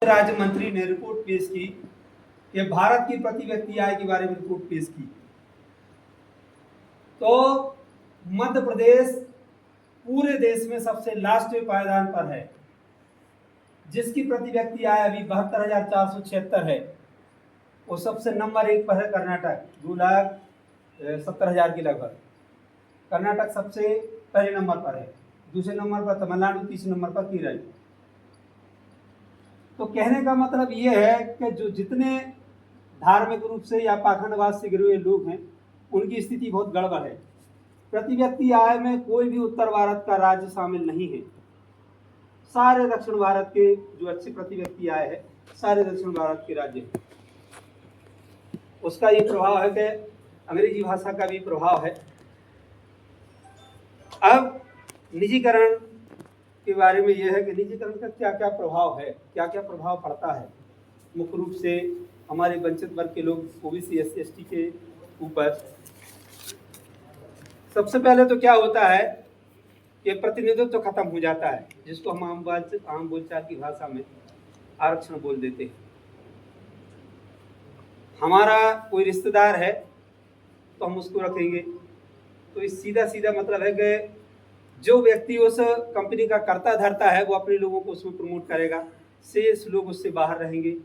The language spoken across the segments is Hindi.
राज्य मंत्री ने रिपोर्ट पेश की कि भारत की प्रति व्यक्ति आय के बारे में रिपोर्ट पेश की, तो मध्य प्रदेश पूरे देश में सबसे लास्ट पायदान पर है, जिसकी प्रति व्यक्ति आय अभी 72,476 है। वो सबसे नंबर 1 पर है कर्नाटक, 2,70,000 के लगभग। कर्नाटक सबसे पहले नंबर पर है, दूसरे नंबर पर तमिलनाडु, तीसरे नंबर पर केरल। तो कहने का मतलब ये है कि जो जितने धार्मिक रूप से या पाखंडवाद से घिरे हुए लोग हैं, उनकी स्थिति बहुत गड़बड़ है। प्रति व्यक्ति आय में कोई भी उत्तर भारत का राज्य शामिल नहीं है। सारे दक्षिण भारत के जो अच्छे प्रति व्यक्ति आय है, सारे दक्षिण भारत के राज्य हैं। उसका ये प्रभाव है कि अंग्रेजी भाषा का भी प्रभाव है। अब निजीकरण के बारे में यह है कि निजीकरण का क्या क्या प्रभाव है, क्या क्या प्रभाव पड़ता है मुख्य रूप से हमारे वंचित वर्ग के लोग, ओबीसी, एससी, एसटी के ऊपर। सबसे पहले तो क्या होता है कि प्रतिनिधित्व तो खत्म हो जाता है, जिसको हम आम बोलचाल की भाषा में आरक्षण बोल देते हैं। हमारा कोई रिश्तेदार है तो हम उसको रखेंगे, तो इस सीधा सीधा मतलब है कि जो व्यक्ति उस कंपनी का कर्ता धर्ता है वो अपने लोगों को उसमें प्रमोट करेगा, शेष लोग उससे बाहर रहेंगे।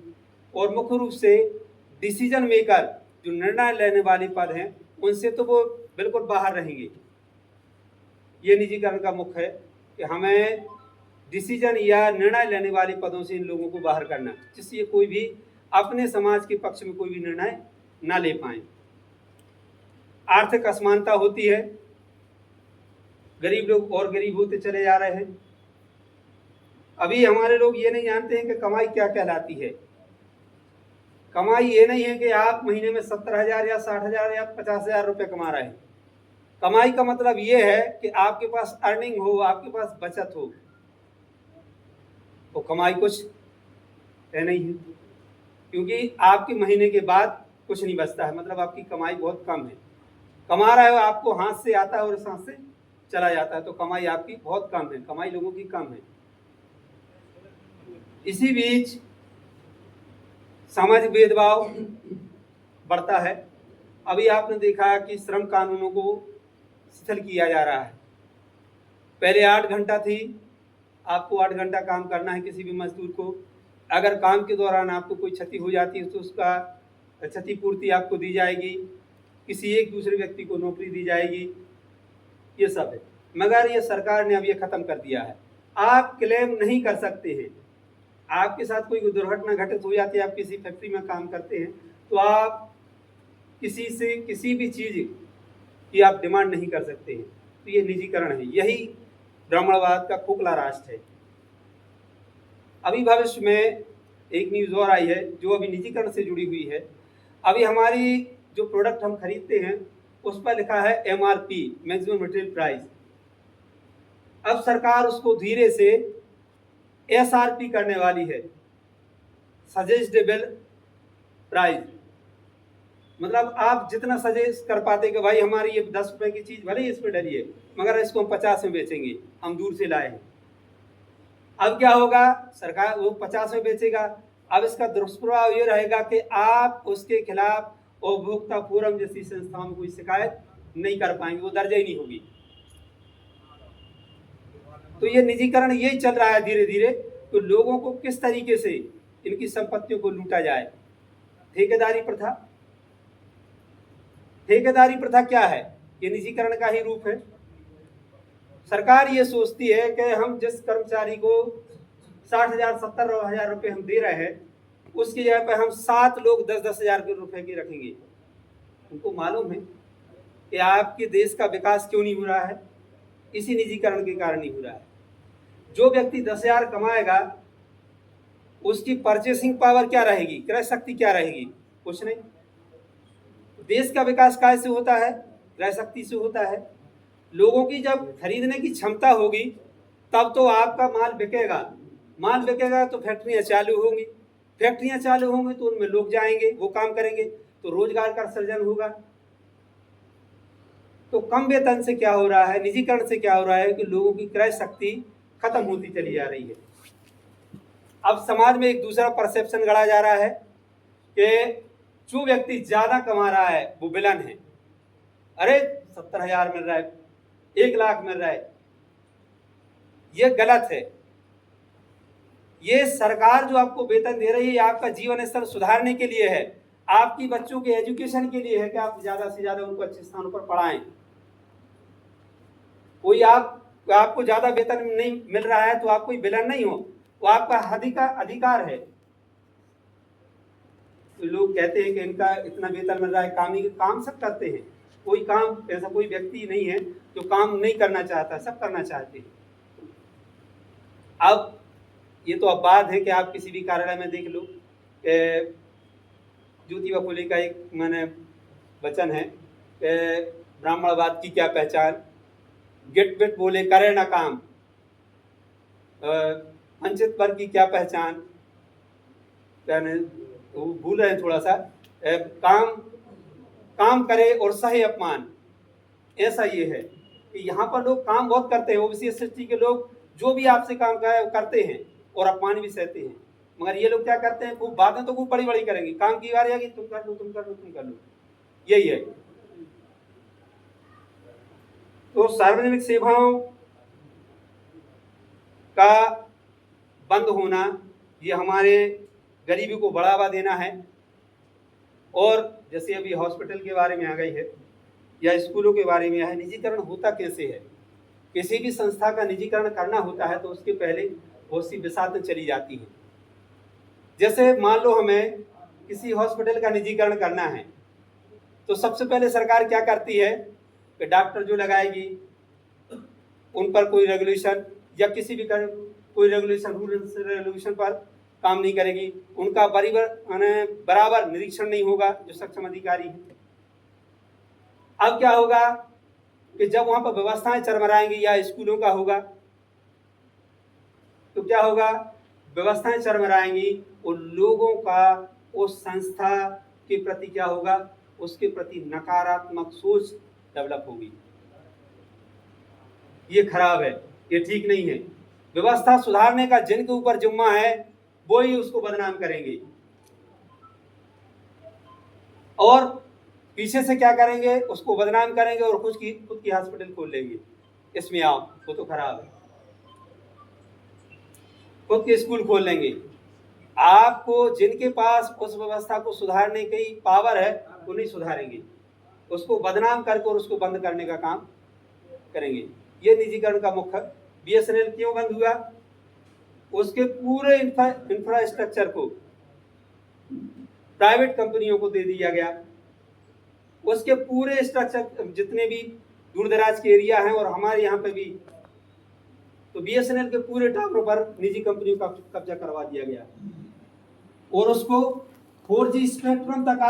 और मुख्य रूप से डिसीजन मेकर, जो निर्णय लेने वाले पद हैं, उनसे तो वो बिल्कुल बाहर रहेंगे। ये निजीकरण का मुख्य है कि हमें डिसीजन या निर्णय लेने वाले पदों से इन लोगों को बाहर करना, जिससे कोई भी अपने समाज के पक्ष में कोई भी निर्णय ना ले पाए। आर्थिक असमानता होती है, गरीब लोग और गरीब होते चले जा रहे हैं। अभी हमारे लोग ये नहीं जानते हैं कि कमाई क्या कहलाती है। कमाई ये नहीं है कि आप महीने में 70,000 या 60,000 या 50,000 रुपये कमा रहे हैं। कमाई का मतलब ये है कि आपके पास अर्निंग हो, आपके पास बचत हो, तो कमाई कुछ है नहीं है, क्योंकि आपके महीने के बाद कुछ नहीं बचता है, मतलब आपकी कमाई बहुत कम है। कमा रहे हो, आपको हाथ से आता है और हाथ से चला जाता है, तो कमाई आपकी बहुत कम है, कमाई लोगों की कम है। इसी बीच सामाजिक भेदभाव बढ़ता है। अभी आपने देखा कि श्रम कानूनों को शिथिल किया जा रहा है। पहले 8 घंटा थी, आपको 8 घंटा काम करना है किसी भी मजदूर को। अगर काम के दौरान आपको कोई क्षति हो जाती है तो उसका क्षतिपूर्ति आपको दी जाएगी, किसी एक दूसरे व्यक्ति को नौकरी दी जाएगी, ये सब है। मगर ये सरकार ने अब ये खत्म कर दिया है। आप क्लेम नहीं कर सकते हैं। आपके साथ कोई दुर्घटना घटित हो जाती है, आप किसी फैक्ट्री में काम करते हैं, तो आप किसी से किसी भी चीज़ की आप डिमांड नहीं कर सकते हैं। तो ये निजीकरण है, यही ब्राह्मणवाद का खोखला राष्ट्र है। अभी भविष्य में एक न्यूज़ और आई है जो अभी निजीकरण से जुड़ी हुई है। अभी हमारी जो प्रोडक्ट हम खरीदते हैं उस पर लिखा है MRP, मैक्सिमम मटेरियल प्राइस। अब सरकार उसको धीरे से SRP करने वाली है, सजेस्टेबल प्राइस। मतलब आप जितना सजेस्ट कर पाते कि भाई हमारी ये 10 रुपए की चीज़ भले ही इसमें डली है, मगर इसको हम 50 में बेचेंगे, हम दूर से लाए हैं। अब क्या होगा, सरकार वो 50 में बेचेगा। अब इसका दुष्प्रभाव ये रहेगा कि आप उसके खिलाफ उपभोक्ता फोरम जैसी संस्थाओं में कोई शिकायत नहीं कर पाएंगे, वो दर्ज ही नहीं होगी। तो ये निजीकरण यही चल रहा है धीरे धीरे, तो लोगों को किस तरीके से इनकी संपत्तियों को लूटा जाए। ठेकेदारी प्रथा, ठेकेदारी प्रथा क्या है, ये निजीकरण का ही रूप है। सरकार ये सोचती है कि हम जिस कर्मचारी को 60,000 70,000 रुपये हम दे रहे हैं, उसकी जगह पर हम 7 लोग 10,000 रुपये के रखेंगे। उनको मालूम है कि आपके देश का विकास क्यों नहीं हो रहा है, इसी निजीकरण के कारण नहीं हो रहा है। जो व्यक्ति 10,000 कमाएगा, उसकी परचेसिंग पावर क्या रहेगी, क्रय शक्ति क्या रहेगी, कुछ नहीं। देश का विकास कैसे होता है, क्रय शक्ति से होता है। लोगों की जब खरीदने की क्षमता होगी तब तो आपका माल बिकेगा, माल बिकेगा तो फैक्ट्रियां चालू होंगी, फैक्ट्रियां चालू होंगी तो उनमें लोग जाएंगे, वो काम करेंगे, तो रोजगार का सृजन होगा। तो कम वेतन से क्या हो रहा है, निजीकरण से क्या हो रहा है कि लोगों की क्रय शक्ति खत्म होती चली जा रही है। अब समाज में एक दूसरा परसेप्शन गढ़ा जा रहा है कि जो व्यक्ति ज़्यादा कमा रहा है वो विलन है। अरे 70,000 मिल रहा है, 1,00,000 मिल रहा है, ये गलत है। ये सरकार जो आपको वेतन दे रही है आपका जीवन स्तर सुधारने के लिए है, आपकी बच्चों के एजुकेशन के लिए है कि आप ज़्यादा से ज़्यादा उनको अच्छे स्थानों पर पढ़ाएं। कोई आपको ज़्यादा वेतन नहीं मिल रहा है तो आप कोई विलन नहीं हो, वो आपका अधिकार है। तो लोग कहते हैं कि इनका इतना वेतन मिल रहा है, काम सब करते हैं, कोई काम ऐसा कोई व्यक्ति नहीं है जो काम नहीं करना चाहता, सब करना चाहते हैं। अब ये तो अब बात है कि आप किसी भी कार्यालय में देख लो, ज्योतिबा फुले का एक मैंने वचन है, ब्राह्मणवाद की क्या पहचान, गिट बिट बोले करे ना काम, वंचित वर्ग की क्या पहचान, वो भूल रहे हैं थोड़ा सा, काम करे और सहे अपमान। ऐसा ये है कि यहाँ पर लोग काम बहुत करते हैं, ओबीसी एसटी के लोग जो भी आपसे काम करते हैं और अपमान भी सहते हैं, मगर ये लोग क्या करते हैं, खूब बातें तो खूब बड़ी बड़ी करेंगे, काम की बारी आएगी तुम कर लो तुम कर लो तुम कर लो, यही है। तो सार्वजनिक सेवाओं का बंद होना ये हमारे गरीबी को बढ़ावा देना है। और जैसे अभी हॉस्पिटल के बारे में आ गई है या स्कूलों के बारे में है, निजीकरण होता कैसे है। किसी भी संस्था का निजीकरण करना होता है तो उसके पहले बहुत सी बिसातें चली जाती हैं। जैसे मान लो हमें किसी हॉस्पिटल का निजीकरण करना है तो सबसे पहले सरकार क्या करती है कि डॉक्टर जो लगाएगी उन पर कोई रेगुलेशन या किसी भी कोई रेगुलेशन रेगुलेशन पर काम नहीं करेगी, उनका बराबर निरीक्षण नहीं होगा जो सक्षम अधिकारी है। अब क्या होगा कि जब वहां पर व्यवस्थाएं चरमराएंगी या स्कूलों का होगा तो क्या होगा, व्यवस्थाएं चरमराएंगी और लोगों का उस संस्था के प्रति क्या होगा, उसके प्रति नकारात्मक सोच डेवलप होगी। ये खराब है, ये ठीक नहीं है। व्यवस्था सुधारने का जिनके ऊपर जिम्मा है वो ही उसको बदनाम करेंगे और पीछे से क्या करेंगे, उसको बदनाम करेंगे और खुद की हॉस्पिटल खोल लेंगे। इसमें आओ, वो तो खराब है। खुद के स्कूल खोल लेंगे। आपको जिनके पास उस व्यवस्था को सुधारने की पावर है वो नहीं सुधारेंगे, उसको बदनाम करके और उसको बंद करने का काम करेंगे। ये निजीकरण का मुख्य। बीएसएनएल क्यों बंद हुआ, उसके पूरे इंफ्रास्ट्रक्चर को प्राइवेट कंपनियों को दे दिया गया। उसके पूरे स्ट्रक्चर जितने भी दूर दराज के एरिया हैं और हमारे यहाँ पे भी, तो बीएसएनएल के पूरे टावरों पर निजी कंपनियों का कब्जा करवा दिया गया और उसको 4G स्पेक्ट्रम तक